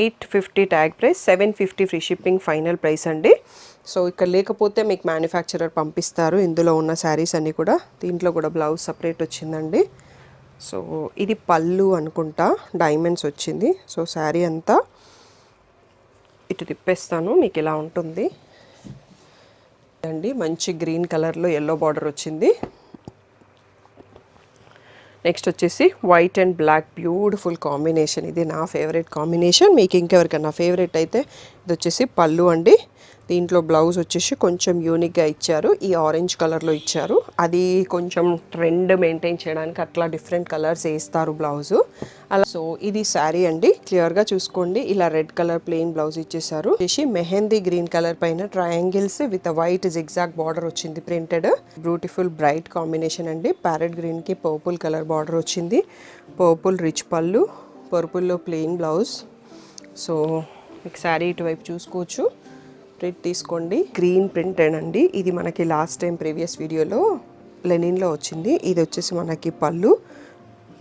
850 tag price, 750 free shipping final price అండి. So ఇక్కడ లేకపోతే మీకు మ్యానుఫ్యాక్చరర్ పంపిస్తారు. ఇందులో ఉన్న శారీస్ అన్నీ కూడా. దీంట్లో కూడా బ్లౌజ్ సపరేట్ వచ్చిందండి. సో ఇది పళ్ళు అనుకుంటా, డైమండ్స్ వచ్చింది. సో శారీ అంతా ఇటు తిప్పేస్తాను, మీకు ఇలా ఉంటుంది అండి. మంచి గ్రీన్ కలర్లో ఎల్లో బార్డర్ వచ్చింది. నెక్స్ట్ వచ్చేసి white and black beautiful combination. ఇది నా ఫేవరెట్ కాంబినేషన్. మీకు ఇంకెవరికైనా ఫేవరెట్ అయితే ఇది వచ్చేసి పళ్ళు అండి. దీంట్లో బ్లౌజ్ వచ్చేసి కొంచెం యూనిక్గా ఇచ్చారు. ఈ ఆరెంజ్ కలర్లో ఇచ్చారు. అది కొంచెం ట్రెండ్ మెయింటైన్ చేయడానికి అట్లా డిఫరెంట్ కలర్స్ వేస్తారు బ్లౌజు అలా. సో ఇది శారీ అండి, క్లియర్గా చూసుకోండి. ఇలా రెడ్ కలర్ ప్లెయిన్ బ్లౌజ్ ఇచ్చేసారు. వచ్చేసి మెహందీ గ్రీన్ కలర్ పైన triangles with white zigzag border వచ్చింది ప్రింటెడ్. బ్యూటిఫుల్ బ్రైట్ కాంబినేషన్ అండి. ప్యారెట్ గ్రీన్కి పర్పుల్ కలర్ బార్డర్ వచ్చింది. పర్పుల్ రిచ్ పళ్ళు, పర్పుల్లో ప్లెయిన్ బ్లౌజ్. సో మీకు శారీ ఇటువైపు చూసుకోవచ్చు. ప్రింట్ తీసుకోండి. గ్రీన్ ప్రింటెడ్ అండి. ఇది మనకి లాస్ట్ టైం ప్రీవియస్ వీడియోలో లెనిన్లో వచ్చింది. ఇది వచ్చేసి మనకి పళ్ళు.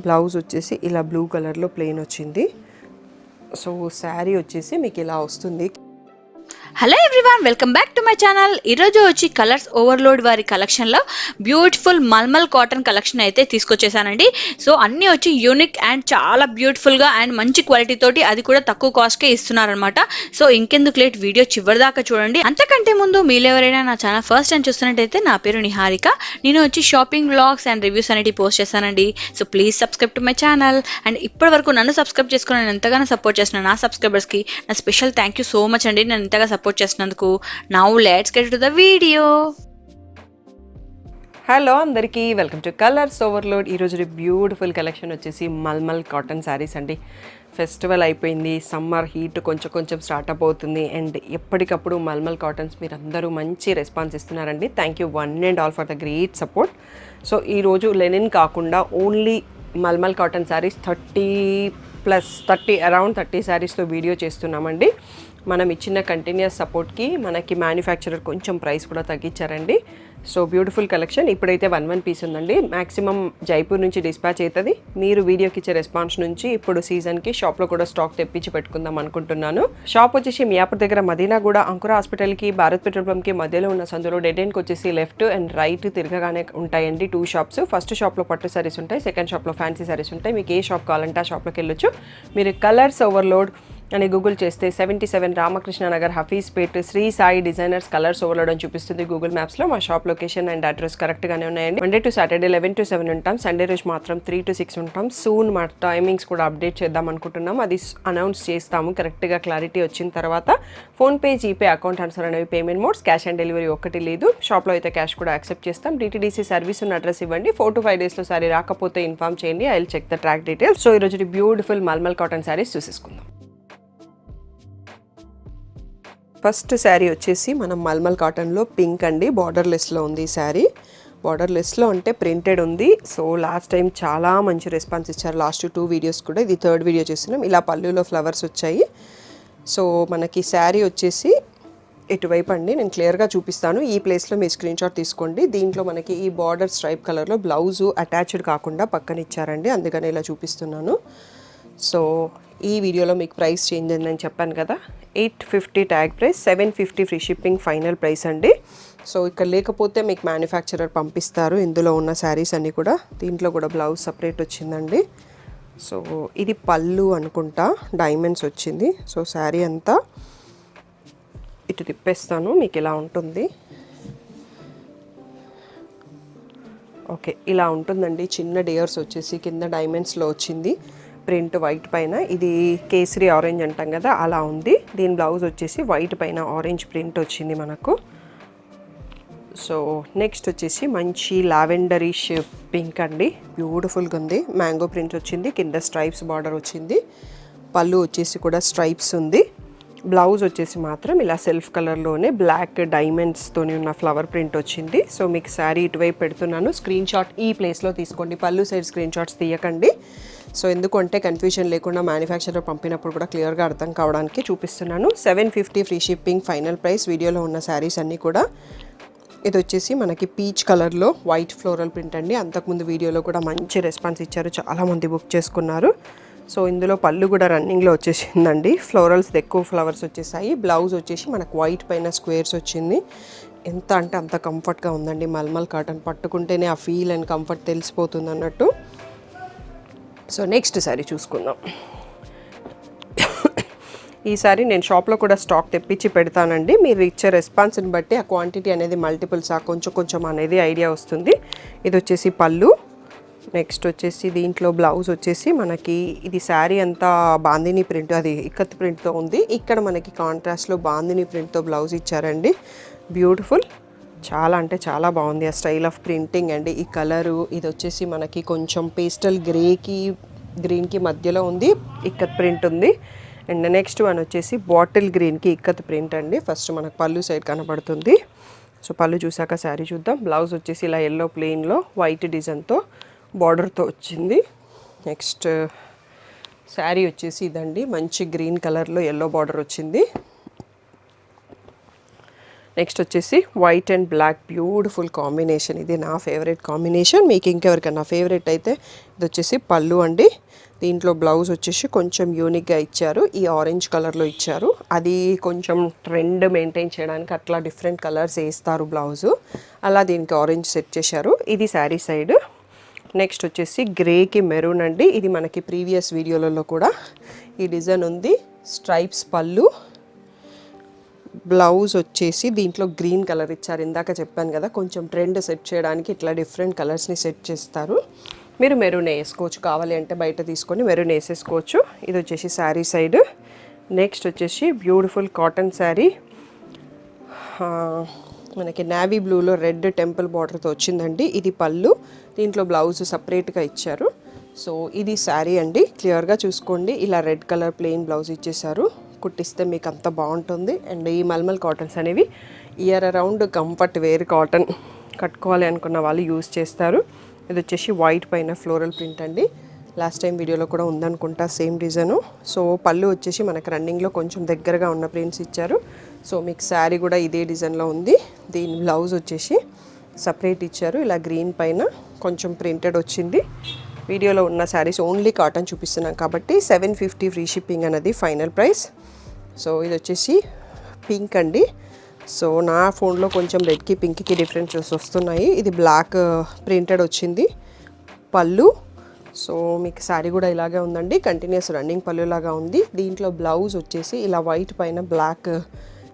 బ్లౌజ్ వచ్చేసి ఇలా బ్లూ కలర్లో ప్లెయిన్ వచ్చింది. సో శారీ వచ్చేసి మీకు ఇలా వస్తుంది. Hello everyone, welcome back to my channel. ఈరోజు వచ్చి కలర్స్ ఓవర్లోడ్ వారి కలెక్షన్లో బ్యూటిఫుల్ మల్మల్ కాటన్ కలెక్షన్ అయితే తీసుకొచ్చేసానండి. సో అన్నీ వచ్చి యూనిక్ అండ్ చాలా బ్యూటిఫుల్గా అండ్ మంచి క్వాలిటీ తోటి, అది కూడా తక్కువ కాస్ట్కే ఇస్తున్నారనమాట. సో ఇంకెందుకు లేట్, వీడియో చివరి దాకా చూడండి. అంతకంటే ముందు మీరు ఎవరైనా నా ఛానల్ ఫస్ట్ టైం చూస్తున్నట్టయితే, నా పేరు నిహారిక. నేను వచ్చి షాపింగ్ వ్లాగ్స్ అండ్ రివ్యూస్ అనేవి పోస్ట్ చేస్తానండి. So please subscribe to my channel. And ఇప్పటి వరకు నన్ను సబ్స్క్రైబ్ చేసుకుని నేను ఎంతగానో సపోర్ట్ చేసిన నా సబ్స్క్రైబర్స్కి నా special thank you so much అండి, నేను ఎంతగా సపోర్ట్ చేసినందుకు. Now let's get to the video. Hello అందరికీ, వెల్కమ్ టు కలర్స్ ఓవర్లోడ్. ఈరోజు బ్యూటిఫుల్ కలెక్షన్ వచ్చేసి మల్మల్ కాటన్ శారీస్ అండి. ఫెస్టివల్ అయిపోయింది, సమ్మర్ హీట్ కొంచెం స్టార్ట్ అవుతుంది. అండ్ ఎప్పటికప్పుడు మల్మల్ కాటన్స్ మీరు అందరూ మంచి రెస్పాన్స్ ఇస్తున్నారండి. Thank you one and all for the great support. So ఈరోజు లెనిన్ కాకుండా only mulmul cotton sarees 30 around 30 శారీస్తో video చేస్తున్నామండి. మనం ఇచ్చిన కంటిన్యూస్ సపోర్ట్కి మనకి మ్యానుఫ్యాక్చరర్ కొంచెం ప్రైస్ కూడా తగ్గించారండి. So beautiful collection. ఇప్పుడైతే 1 పీస్ ఉందండి. మ్యాక్సిమం జైపూర్ నుంచి డిస్పాచ్ అవుతుంది. మీరు వీడియోకి ఇచ్చే రెస్పాన్స్ నుంచి ఇప్పుడు సీజన్కి షాప్లో కూడా స్టాక్ తెప్పించి పెట్టుకుందాం అనుకుంటున్నాను. షాప్ వచ్చేసి మియాపూర్ దగ్గర మదీనాగూడ అంకుర హాస్పిటల్కి భారత్ పెట్రోల్ పంప్కి మధ్యలో ఉన్న సందులో డెడ్ ఎండ్కి వచ్చేసి లెఫ్ట్ అండ్ రైట్ తిరగగానే ఉంటాయండి 2 షాప్స్. ఫస్ట్ షాప్లో పట్టు సారీస్ ఉంటాయి, సెకండ్ షాప్లో ఫ్యాన్సీ సారీస్ ఉంటాయి. మీకు ఏ షాప్ కావాలంటే ఆ షాప్లోకి వెళ్ళొచ్చు. మీరు కలర్స్ ఓవర్లోడ్ అని గూగుల్ చేస్తే 77 Ramakrishna Nagar Hafeezpet Sri Sai designers Colours Overload అని చూపిస్తుంది గూగుల్ మ్యాప్స్లో. మా షాప్ లొకేషన్ అండ్ అడ్రస్ కరెక్ట్గానే ఉన్నాయండి. మండే టు సాటర్డే 11 to 7 ఉంటాం. సండే రోజు మాత్రం 3 to 6 ఉంటాం. సూన్ మా టైమింగ్స్ కూడా అప్డేట్ చేద్దాం అనుకుంటున్నాం. అది అనౌన్స్ చేస్తాము కరెక్ట్గా క్లారిటీ వచ్చిన తర్వాత. ఫోన్పే, జీపే, అకౌంట్ ట్రాన్స్ఫర్ అనేవి payment modes. Cash on delivery ఒక్కటి లేదు. షాప్లో అయితే క్యాష్ కూడా యాక్సెప్ట్ చేస్తాం. DTDC సర్వీస్ ఉన్న అడ్రస్ ఇవ్వండి. 4 to 5 డేస్లో సారీ రాకపోతే ఇన్ఫార్మ్ చేయండి. I will check the track details. So ఈరోజు బ్యూటిఫుల్ మల్మల్ కాటన్ శారీస్ చూసేసుకుందాం. ఫస్ట్ శారీ వచ్చేసి మనం మల్మల్ కాటన్లో పింక్ అండి. బార్డర్లెస్లో ఉంది ఈ శారీ. బార్డర్లెస్లో అంటే ప్రింటెడ్ ఉంది. సో లాస్ట్ టైం చాలా మంచి రెస్పాన్స్ ఇచ్చారు. లాస్ట్ 2 వీడియోస్ కూడా, ఇది 3rd వీడియో చేస్తున్నాం. ఇలా పళ్ళులో ఫ్లవర్స్ వచ్చాయి. సో మనకి శారీ వచ్చేసి ఇటువైపు అండి, నేను క్లియర్గా చూపిస్తాను. ఈ ప్లేస్లో మీరు స్క్రీన్ షాట్ తీసుకోండి. దీంట్లో మనకి ఈ బార్డర్ స్ట్రైప్ కలర్లో బ్లౌజు అటాచ్డ్ కాకుండా పక్కన ఇచ్చారండి, అందుకని ఇలా చూపిస్తున్నాను. సో ఈ వీడియోలో మీకు ప్రైస్ చేంజ్ అయిందని చెప్పాను కదా. 850 tag price, 750 free shipping final price అండి. సో ఇక్కడ లేకపోతే మీకు మ్యానుఫ్యాక్చరర్ పంపిస్తారు. ఇందులో ఉన్న శారీస్ అన్నీ కూడా. దీంట్లో కూడా బ్లౌజ్ సపరేట్ వచ్చిందండి. సో ఇది పళ్ళు అనుకుంటా, డైమండ్స్ వచ్చింది. సో శారీ అంతా ఇటు తిప్పేస్తాను, మీకు ఇలా ఉంటుంది. ఓకే, ఇలా ఉంటుందండి. చిన్న డియర్స్ వచ్చేసి కింద డైమండ్స్లో వచ్చింది. ప్రింట్ వైట్ పైన, ఇది కేసరి ఆరెంజ్ అంటాం కదా, అలా ఉంది. దీని బ్లౌజ్ వచ్చేసి వైట్ పైన ఆరెంజ్ ప్రింట్ వచ్చింది మనకు. సో నెక్స్ట్ వచ్చేసి మంచి లావెండరిష్ పింక్ అండి, బ్యూటిఫుల్గా ఉంది. మ్యాంగో ప్రింట్ వచ్చింది, కింద స్ట్రైప్స్ బార్డర్ వచ్చింది. పళ్ళు వచ్చేసి కూడా స్ట్రైప్స్ ఉంది. బ్లౌజ్ వచ్చేసి మాత్రం ఇలా సెల్ఫ్ కలర్లోనే బ్లాక్ డైమండ్స్తోని ఉన్న ఫ్లవర్ ప్రింట్ వచ్చింది. సో మీకు శారీ ఇటువైపు పెడుతున్నాను. స్క్రీన్ షాట్ ఈ ప్లేస్లో తీసుకోండి. పళ్ళు సైడ్ స్క్రీన్ షాట్స్ తీయకండి. సో ఎందుకంటే కన్ఫ్యూజన్ లేకుండా మ్యానుఫ్యాక్చరర్ పంపినప్పుడు కూడా క్లియర్గా అర్థం కావడానికి చూపిస్తున్నాను. 750 ఫ్రీ షిప్పింగ్ ఫైనల్ ప్రైస్. వీడియోలో ఉన్న శారీస్ అన్నీ కూడా. ఇది వచ్చేసి మనకి పీచ్ కలర్లో వైట్ ఫ్లోరల్ ప్రింట్ అండి. అంతకుముందు వీడియోలో కూడా మంచి రెస్పాన్స్ ఇచ్చారు, చాలామంది బుక్ చేసుకున్నారు. సో ఇందులో పళ్ళు కూడా రన్నింగ్లో వచ్చేసిందండి. ఫ్లోరల్స్ ఎక్కువ ఫ్లవర్స్ వచ్చేసాయి. బ్లౌజ్ వచ్చేసి మనకు వైట్ పైన స్క్వేర్స్ వచ్చింది. ఎంత అంటే అంత కంఫర్ట్గా ఉందండి. మల్మల్ కాటన్ పట్టుకుంటేనే ఆ ఫీల్ అండ్ కంఫర్ట్ తెలిసిపోతుంది అన్నట్టు. సో నెక్స్ట్ సారీ చూసుకుందాం. ఈసారి నేను షాప్లో కూడా స్టాక్ తెప్పించి పెడతానండి. మీరు ఇచ్చే రెస్పాన్స్ని బట్టి ఆ క్వాంటిటీ అనేది మల్టిపుల్స్ కొంచెం కొంచెం అనేది ఐడియా వస్తుంది. ఇది వచ్చేసి పళ్ళు. నెక్స్ట్ వచ్చేసి దీంట్లో బ్లౌజ్ వచ్చేసి మనకి ఇది శారీ అంతా బాందిని ప్రింట్, అది ఇక్కత్ ప్రింట్తో ఉంది. ఇక్కడ మనకి కాంట్రాస్ట్లో బాందిని ప్రింట్తో బ్లౌజ్ ఇచ్చారండి. బ్యూటిఫుల్, చాలా అంటే చాలా బాగుంది ఆ స్టైల్ ఆఫ్ ప్రింటింగ్ అండి. ఈ కలరు ఇది వచ్చేసి మనకి కొంచెం పేస్టల్ గ్రేకి గ్రీన్కి మధ్యలో ఉంది, ఇక్కత్ ప్రింట్ ఉంది. అండ్ నెక్స్ట్ వన్ వచ్చేసి బాటిల్ గ్రీన్కి ఇక్కత్ ప్రింట్ అండి. ఫస్ట్ మనకు పళ్ళు సైడ్ కనబడుతుంది. సో పళ్ళు చూసాక శారీ చూద్దాం. బ్లౌజ్ వచ్చేసి ఇలా ఎల్లో ప్లెయిన్లో వైట్ డిజైన్తో బార్డర్తో వచ్చింది. నెక్స్ట్ శారీ వచ్చేసి ఇదండి, మంచి గ్రీన్ కలర్లో ఎల్లో బార్డర్ వచ్చింది. నెక్స్ట్ వచ్చేసి white and black beautiful combination. ఇది నా ఫేవరెట్ కాంబినేషన్. మీకు ఇంకెవరికైనా ఫేవరెట్ అయితే ఇది వచ్చేసి పళ్ళు అండి. దీంట్లో బ్లౌజ్ వచ్చేసి కొంచెం యూనిక్గా ఇచ్చారు. ఈ ఆరెంజ్ కలర్లో ఇచ్చారు. అది కొంచెం ట్రెండ్ మెయింటైన్ చేయడానికి అట్లా డిఫరెంట్ కలర్స్ వేస్తారు బ్లౌజు, అలా దీనికి ఆరెంజ్ సెట్ చేశారు. ఇది శారీ సైడ్. నెక్స్ట్ వచ్చేసి గ్రేకి మెరూన్ అండి. ఇది మనకి ప్రీవియస్ వీడియోలలో కూడా ఈ డిజైన్ ఉంది. స్ట్రైప్స్ పళ్ళు, బ్లౌజ్ వచ్చేసి దీంట్లో గ్రీన్ కలర్ ఇచ్చారు. ఇందాక చెప్పాను కదా కొంచెం ట్రెండ్ సెట్ చేయడానికి ఇట్లా డిఫరెంట్ కలర్స్ని సెట్ చేస్తారు. మీరు మెరూన్ వేసుకోవచ్చు, కావాలి అంటే బయట తీసుకొని మెరూన్ వేసేసుకోవచ్చు. ఇది వచ్చేసి శారీ సైడ్. నెక్స్ట్ వచ్చేసి బ్యూటిఫుల్ కాటన్ శారీ, మనకి నావీ బ్లూలో రెడ్ టెంపుల్ బార్డర్తో వచ్చిందండి. ఇది పళ్ళు, దీంట్లో బ్లౌజ్ సపరేట్గా ఇచ్చారు. సో ఇది శారీ అండి. క్లియర్గా చూసుకోండి, ఇలా రెడ్ కలర్ ప్లెయిన్ బ్లౌజ్ ఇచ్చేసారు. కుట్టిస్తే మీకు అంత బాగుంటుంది. అండ్ ఈ మల్మల్ కాటన్స్ అనేవి year around comfort wear cotton, కట్టుకోవాలి అనుకున్న వాళ్ళు యూజ్ చేస్తారు. ఇది వచ్చేసి వైట్ పైన ఫ్లోరల్ ప్రింట్ అండి. లాస్ట్ టైం వీడియోలో కూడా ఉందనుకుంటా సేమ్ డిజైను. సో పళ్ళు వచ్చేసి మనకు రన్నింగ్లో కొంచెం దగ్గరగా ఉన్న ప్రింట్స్ ఇచ్చారు. సో మీకు శారీ కూడా ఇదే డిజైన్లో ఉంది. దీని బ్లౌజ్ వచ్చేసి సపరేట్ ఇచ్చారు. ఇలా గ్రీన్ పైన కొంచెం ప్రింటెడ్ వచ్చింది. వీడియోలో ఉన్న శారీస్ ఓన్లీ కాటన్ చూపిస్తున్నాం కాబట్టి 750 ఫ్రీ షిప్పింగ్ అనేది ఫైనల్ ప్రైస్. సో ఇది వచ్చేసి పింక్ అండి. సో నా ఫోన్లో కొంచెం రెడ్కి పింక్కి డిఫరెన్సెస్ వస్తున్నాయి. ఇది బ్లాక్ ప్రింటెడ్ వచ్చింది పళ్ళు. సో మీకు శారీ కూడా ఇలాగే ఉందండి, కంటిన్యూస్ రన్నింగ్ పళ్ళు లాగా ఉంది. దీంట్లో బ్లౌజ్ వచ్చేసి ఇలా వైట్ పైన బ్లాక్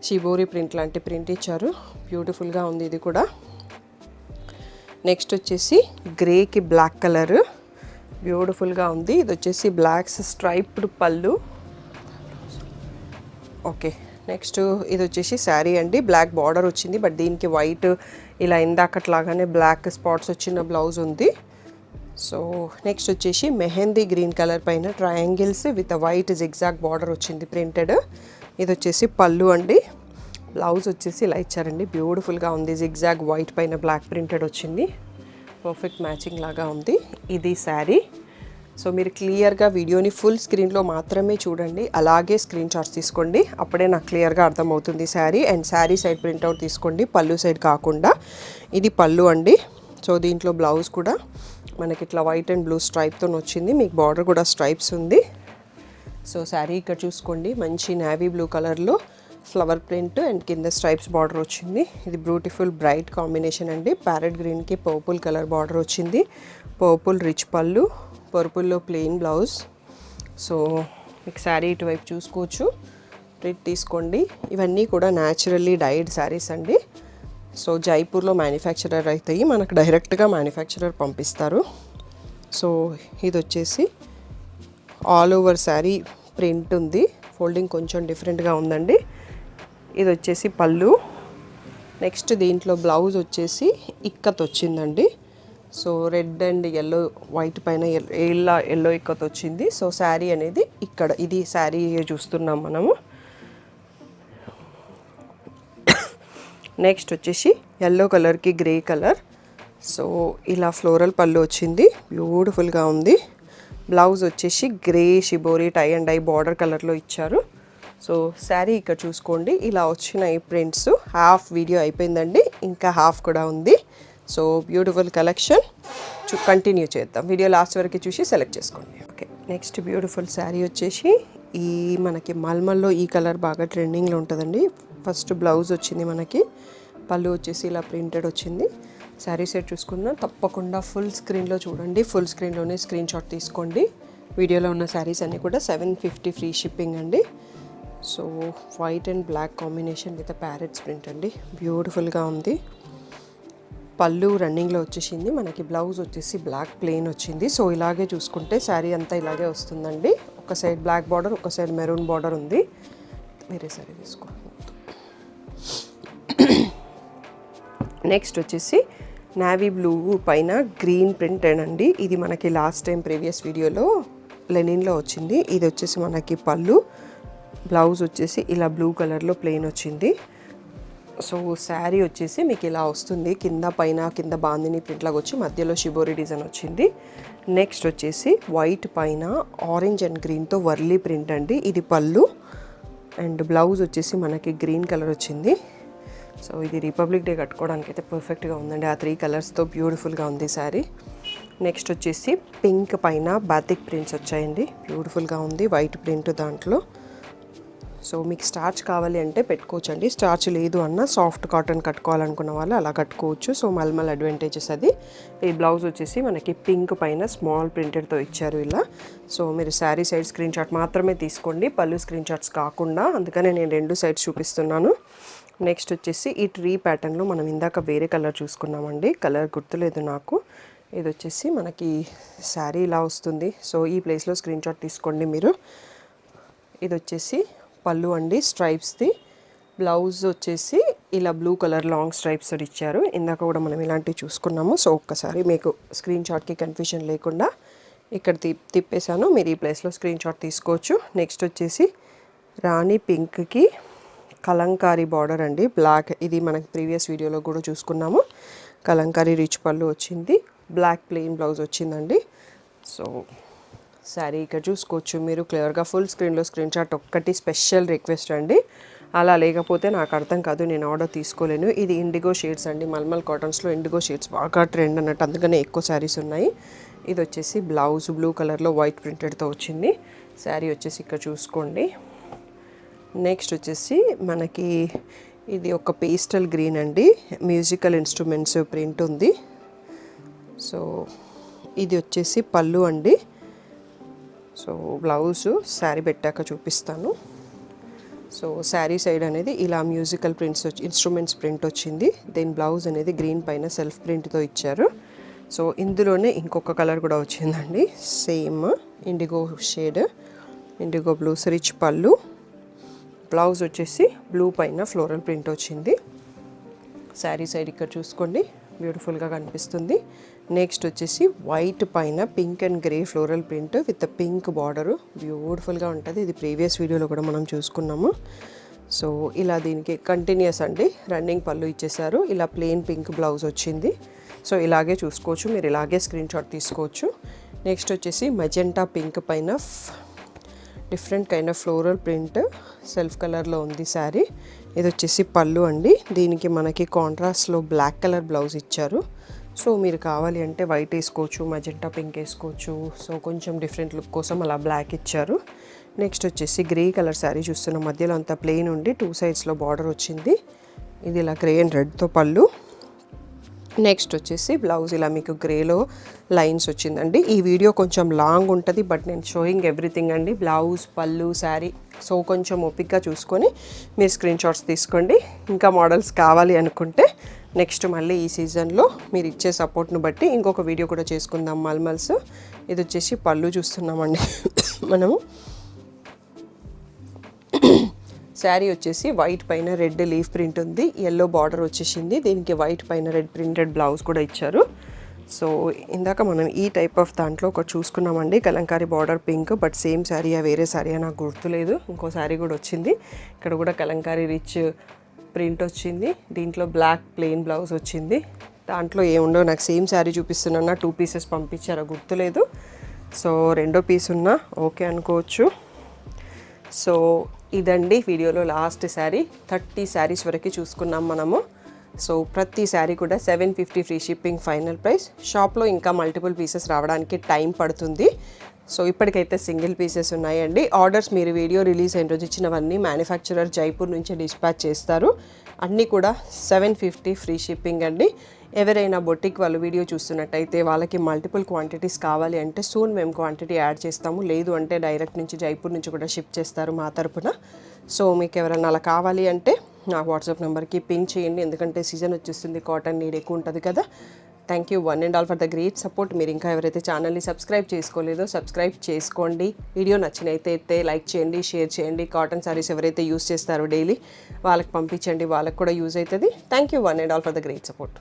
షిబోరి ప్రింట్ లాంటి ప్రింట్ ఇచ్చారు. బ్యూటిఫుల్గా ఉంది ఇది కూడా. నెక్స్ట్ వచ్చేసి గ్రేకి బ్లాక్ కలర్ బ్యూటిఫుల్గా ఉంది. ఇది వచ్చేసి బ్లాక్స్ స్ట్రైప్డ్ పళ్ళు. ఓకే, నెక్స్ట్ ఇది వచ్చేసి శారీ అండి. బ్లాక్ బార్డర్ వచ్చింది, బట్ దీనికి వైట్ ఇలా ఇందాకట్లాగానే బ్లాక్ స్పాట్స్ వచ్చిన బ్లౌజ్ ఉంది. సో నెక్స్ట్ వచ్చేసి మెహందీ గ్రీన్ కలర్ పైన triangles with white zigzag border వచ్చింది ప్రింటెడ్. ఇది వచ్చేసి పళ్ళు అండి. బ్లౌజ్ వచ్చేసి ఇలా ఇచ్చారండి, బ్యూటిఫుల్గా ఉంది. జిగ్జాగ్ వైట్ పైన బ్లాక్ ప్రింటెడ్ వచ్చింది. పర్ఫెక్ట్ మ్యాచింగ్ లాగా ఉంది. ఇది శారీ. సో మీరు క్లియర్గా వీడియోని ఫుల్ స్క్రీన్లో మాత్రమే చూడండి, అలాగే స్క్రీన్ షాట్స్ తీసుకోండి, అప్పుడే నాకు క్లియర్గా అర్థమవుతుంది sari. And sari side printout తీసుకోండి, పళ్ళు సైడ్ కాకుండా. ఇది పళ్ళు అండి. సో దీంట్లో బ్లౌజ్ కూడా మనకి ఇట్లా వైట్ అండ్ బ్లూ స్ట్రైప్తో వచ్చింది. మీకు బార్డర్ కూడా స్ట్రైప్స్ ఉంది. సో శారీ ఇక్కడ చూసుకోండి, మంచి నావీ బ్లూ కలర్లో ఫ్లవర్ ప్రింట్ అండ్ కింద స్ట్రైప్స్ బార్డర్ వచ్చింది. ఇది బ్యూటిఫుల్ బ్రైట్ కాంబినేషన్ అండి. ప్యారెట్ గ్రీన్కి పర్పుల్ కలర్ బార్డర్ వచ్చింది. పర్పుల్ రిచ్ పళ్ళు, పర్పుల్లో ప్లెయిన్ బ్లౌజ్. సో మీకు శారీ ఇటువైపు చూసుకోవచ్చు, ప్రింట్ తీసుకోండి. ఇవన్నీ కూడా న్యాచురల్లీ డైడ్ శారీస్ అండి. సో జైపూర్లో మ్యానుఫ్యాక్చరర్ అవుతాయి, మనకు డైరెక్ట్గా మ్యానుఫ్యాక్చరర్ పంపిస్తారు. సో ఇది వచ్చేసి ఆల్ ఓవర్ శారీ ప్రింట్ ఉంది, ఫోల్డింగ్ కొంచెం డిఫరెంట్గా ఉందండి. ఇది వచ్చేసి పళ్ళు. నెక్స్ట్ దీంట్లో బ్లౌజ్ వచ్చేసి ఇక్కత్ వచ్చిందండి. So red and yellow white పైన ఎల్లో ఇక్కత్ వచ్చింది. సో శారీ అనేది ఇక్కడ ఇది శారీ చూస్తున్నాం మనము. నెక్స్ట్ వచ్చేసి ఎల్లో కలర్కి గ్రే కలర్. సో ఇలా ఫ్లోరల్ పళ్ళు వచ్చింది, బ్యూటిఫుల్గా ఉంది. బ్లౌజ్ వచ్చేసి grey shibori tie and dye border కలర్లో ఇచ్చారు. సో శారీ ఇక్కడ చూసుకోండి, ఇలా వచ్చిన ఈ ప్రింట్స్. హాఫ్ వీడియో అయిపోయిందండి, ఇంకా హాఫ్ కూడా ఉంది. సో బ్యూటిఫుల్ కలెక్షన్ కంటిన్యూ చేద్దాం. వీడియో లాస్ట్ వరకు చూసి సెలెక్ట్ చేసుకోండి. ఓకే. నెక్స్ట్ బ్యూటిఫుల్ శారీ వచ్చేసి ఈ మనకి మల్మల్లో ఈ కలర్ బాగా ట్రెండింగ్లో ఉంటుందండి. ఫస్ట్ బ్లౌజ్ వచ్చింది మనకి, పళ్ళు వచ్చేసి ఇలా ప్రింటెడ్ వచ్చింది. శారీ సెట్ చూసుకున్నా తప్పకుండా ఫుల్ స్క్రీన్లో చూడండి, ఫుల్ స్క్రీన్లోనే స్క్రీన్ షాట్ తీసుకోండి. వీడియోలో ఉన్న శారీస్ అన్నీ కూడా 750 ఫ్రీ షిప్పింగ్ అండి. So white and black combination with parrots print అండి, బ్యూటిఫుల్గా ఉంది. పళ్ళు రన్నింగ్లో వచ్చేసింది మనకి, బ్లౌజ్ వచ్చేసి బ్లాక్ ప్లెయిన్ వచ్చింది. సో ఇలాగే చూసుకుంటే శారీ అంతా ఇలాగే వస్తుందండి. ఒక సైడ్ బ్లాక్ బార్డర్, ఒక సైడ్ మెరూన్ బార్డర్ ఉంది. వేరే శారీ తీసుకో. నెక్స్ట్ వచ్చేసి నావీ బ్లూ పైన గ్రీన్ ప్రింట్ అండి. ఇది మనకి లాస్ట్ టైం ప్రీవియస్ వీడియోలో లెనిన్లో వచ్చింది. ఇది వచ్చేసి మనకి పళ్ళు, బ్లౌజ్ వచ్చేసి ఇలా బ్లూ కలర్లో ప్లెయిన్ వచ్చింది. సో శారీ వచ్చేసి మీకు ఇలా వస్తుంది, కింద పైన కింద బాందిని ప్రింట్ లాగా వచ్చి మధ్యలో షిబోరి డిజైన్ వచ్చింది. నెక్స్ట్ వచ్చేసి వైట్ పైన ఆరెంజ్ అండ్ గ్రీన్తో వర్లీ ప్రింట్ అండి. ఇది పళ్ళు అండ్ బ్లౌజ్ వచ్చేసి మనకి గ్రీన్ కలర్ వచ్చింది. సో ఇది రిపబ్లిక్ డే కట్టుకోవడానికి అయితే పర్ఫెక్ట్గా ఉందండి. ఆ 3 కలర్స్తో బ్యూటిఫుల్గా ఉంది శారీ. నెక్స్ట్ వచ్చేసి పింక్ పైన బాతిక్ ప్రింట్స్ వచ్చాయండి, బ్యూటిఫుల్గా ఉంది వైట్ ప్రింట్ దాంట్లో. సో మీకు స్టార్చ్ కావాలి అంటే పెట్టుకోవచ్చు అండి, స్టార్చ్ లేదు అన్న సాఫ్ట్ కాటన్ కట్టుకోవాలనుకున్న వాళ్ళు అలా కట్టుకోవచ్చు. సో మల్మల్ అడ్వాంటేజెస్ అది. ఈ బ్లౌజ్ వచ్చేసి మనకి పింక్ పైన స్మాల్ ప్రింటెడ్తో ఇచ్చారు ఇలా. సో మీరు శారీ సైడ్ స్క్రీన్ షాట్ మాత్రమే తీసుకోండి, పళ్ళు స్క్రీన్ షాట్స్ కాకుండా, అందుకనే నేను 2 సైడ్స్ చూపిస్తున్నాను. నెక్స్ట్ వచ్చేసి ఈ ట్రీ ప్యాటర్న్లో మనం ఇందాక వేరే కలర్ చూసుకున్నామండి, కలర్ గుర్తులేదు నాకు. ఇది వచ్చేసి మనకి శారీ ఇలా వస్తుంది. సో ఈ ప్లేస్లో స్క్రీన్ షాట్ తీసుకోండి మీరు. ఇది వచ్చేసి పళ్ళు అండి, స్ట్రైప్స్ది. బ్లౌజ్ వచ్చేసి ఇలా బ్లూ కలర్ లాంగ్ స్ట్రైప్స్ ఇచ్చారు. ఇందాక కూడా మనం ఇలాంటివి చూసుకున్నాము. సో ఒక్కసారి మీకు స్క్రీన్ షాట్కి కన్ఫ్యూజన్ లేకుండా ఇక్కడ తిప్పేశాను, మీరు ఈ ప్లేస్లో స్క్రీన్ షాట్ తీసుకోవచ్చు. నెక్స్ట్ వచ్చేసి రాణి పింక్కి కలంకారీ బార్డర్ అండి, బ్లాక్. ఇది మనకి ప్రీవియస్ వీడియోలో కూడా చూసుకున్నాము. కలంకారీ రిచ్ పళ్ళు వచ్చింది, బ్లాక్ ప్లెయిన్ బ్లౌజ్ వచ్చిందండి. సో శారీ ఇక్కడ చూసుకోవచ్చు మీరు క్లియర్గా, ఫుల్ స్క్రీన్లో స్క్రీన్ షాట్. ఒక్కటి స్పెషల్ రిక్వెస్ట్ అండి, అలా లేకపోతే నాకు అర్థం కాదు, నేను ఆర్డర్ తీసుకోలేను. ఇది ఇండిగో షేడ్స్ అండి, మల్మల్ కాటన్స్లో ఇండిగో షేడ్స్ బాగా ట్రెండ్ అన్నట్టు, అందుకనే ఎక్కువ శారీస్ ఉన్నాయి. ఇది వచ్చేసి బ్లౌజ్ బ్లూ కలర్లో వైట్ ప్రింటెడ్తో వచ్చింది. శారీ వచ్చేసి ఇక్కడ చూసుకోండి. నెక్స్ట్ వచ్చేసి మనకి ఇది ఒక పేస్టల్ గ్రీన్ అండి, మ్యూజికల్ ఇన్స్ట్రుమెంట్స్ ప్రింట్ ఉంది. సో ఇది వచ్చేసి పళ్ళు అండి. సో బ్లౌజు శారీ పెట్టాక చూపిస్తాను. సో శారీ సైడ్ అనేది ఇలా మ్యూజికల్ ప్రింట్స్ ఇన్స్ట్రుమెంట్స్ ప్రింట్ వచ్చింది. దెన్ బ్లౌజ్ అనేది గ్రీన్ పైన సెల్ఫ్ ప్రింట్తో ఇచ్చారు. సో ఇందులోనే ఇంకొక కలర్ కూడా వచ్చిందండి, same IndiGo shade, IndiGo blues rich పళ్ళు. బ్లౌజ్ వచ్చేసి బ్లూ పైన ఫ్లోరల్ ప్రింట్ వచ్చింది. శారీ సైడ్ ఇక్కడ చూసుకోండి, బ్యూటిఫుల్గా కనిపిస్తుంది. నెక్స్ట్ వచ్చేసి వైట్ పైన pink and grey floral print with pink border, బ్యూటిఫుల్గా ఉంటుంది. ఇది ప్రీవియస్ వీడియోలో కూడా మనం చూసుకున్నాము. సో ఇలా దీనికి కంటిన్యూస్ అండి, రన్నింగ్ పళ్ళు ఇచ్చేసారు. ఇలా ప్లెయిన్ పింక్ బ్లౌజ్ వచ్చింది. సో ఇలాగే చూసుకోవచ్చు, మీరు ఇలాగే స్క్రీన్ షాట్ తీసుకోవచ్చు. నెక్స్ట్ వచ్చేసి మజెంటా పింక్ పైన different kind of floral print self కలర్లో ఉంది శారీ. ఇది వచ్చేసి పళ్ళు అండి, దీనికి మనకి కాంట్రాస్ట్లో బ్లాక్ కలర్ బ్లౌజ్ ఇచ్చారు. సో మీరు కావాలి అంటే వైట్ వేసుకోవచ్చు, మజెంటా పింక్ వేసుకోవచ్చు. సో కొంచెం డిఫరెంట్ లుక్ కోసం అలా బ్లాక్ ఇచ్చారు. నెక్స్ట్ వచ్చేసి గ్రే కలర్ శారీ చూస్తున్న, మధ్యలో అంతా ప్లెయిన్ ఉండి 2 సైడ్స్లో బార్డర్ వచ్చింది. ఇది ఇలా గ్రే అండ్ రెడ్తో పళ్ళు. నెక్స్ట్ వచ్చేసి బ్లౌజ్ ఇలా మీకు గ్రేలో లైన్స్ వచ్చిందండి. ఈ వీడియో కొంచెం లాంగ్ ఉంటుంది, బట్ నేను షోయింగ్ ఎవ్రీథింగ్ అండి, బ్లౌజ్ పళ్ళు శారీ. సో కొంచెం ఓపిక్గా చూసుకొని మీరు స్క్రీన్ షాట్స్ తీసుకోండి. ఇంకా మోడల్స్ కావాలి అనుకుంటే నెక్స్ట్ మళ్ళీ ఈ సీజన్లో మీరు ఇచ్చే సపోర్ట్ను బట్టి ఇంకొక వీడియో కూడా చేసుకుందాం మల్మల్స్. ఇది వచ్చేసి పళ్ళు చూస్తున్నామండి మనము. శారీ వచ్చేసి వైట్ పైన రెడ్ లీఫ్ ప్రింట్ ఉంది, ఎల్లో బార్డర్ వచ్చేసింది. దీనికి వైట్ పైన రెడ్ ప్రింటెడ్ బ్లౌజ్ కూడా ఇచ్చారు. సో ఇందాక మనం ఈ టైప్ ఆఫ్ దాంట్లో ఒకటి చూసుకున్నామండి, Kalamkari border pink, but same శారీయా వేరే శారీయా నాకు గుర్తులేదు. ఇంకో శారీ కూడా వచ్చింది, ఇక్కడ కూడా కలంకారీ రిచ్ ప్రింట్ వచ్చింది. దీంట్లో బ్లాక్ ప్లెయిన్ బ్లౌజ్ వచ్చింది. దాంట్లో ఏముండో నాకు సేమ్ శారీ చూపిస్తున్నా, 2 పీసెస్ పంపించారో గుర్తులేదు. సో రెండో పీస్ ఉన్నా ఓకే అనుకోవచ్చు. సో ఇదండి వీడియోలో లాస్ట్ శారీ. 30 శారీస్ వరకు చూసుకున్నాం మనము. సో ప్రతి శారీ కూడా 750 ఫ్రీ షిప్పింగ్ ఫైనల్ ప్రైస్. షాప్లో ఇంకా మల్టిపుల్ పీసెస్ రావడానికి టైం పడుతుంది. సో ఇప్పటికైతే సింగిల్ పీసెస్ ఉన్నాయండి. ఆర్డర్స్ మీరు వీడియో రిలీజ్ అయిన రోజు ఇచ్చినవన్నీ మ్యానుఫ్యాక్చరర్ జైపూర్ నుంచి డిస్పాచ్ చేస్తారు. అన్నీ కూడా 750 ఫ్రీ షిప్పింగ్ అండి. ఎవరైనా బొటిక్ వాళ్ళు వీడియో చూస్తున్నట్టయితే వాళ్ళకి మల్టిపుల్ క్వాంటిటీస్ కావాలి అంటే సూన్ మేము క్వాంటిటీ యాడ్ చేస్తాము, లేదు అంటే డైరెక్ట్ నుంచి జైపూర్ నుంచి కూడా షిప్ చేస్తారు మా తరపున. సో మీకు ఎవరైనా అలా కావాలి అంటే నాకు వాట్సాప్ నెంబర్కి పింక్ చేయండి, ఎందుకంటే సీజన్ వచ్చేస్తుంది, కాటన్ నీడ్ ఎక్కువ ఉంటుంది కదా. Thank you one and all for the great support. మీరు ఇంకా ఎవరైతే ఛానల్ని సబ్స్క్రైబ్ చేసుకోలేదో సబ్స్క్రైబ్ చేసుకోండి. వీడియో నచ్చినైతే లైక్ చేయండి, షేర్ చేయండి. కాటన్ సారీస్ ఎవరైతే యూస్ చేస్తారో డైలీ వాళ్ళకి పంపించండి, వాళ్ళకి కూడా యూజ్ అవుతుంది. Thank you one and all for the great support.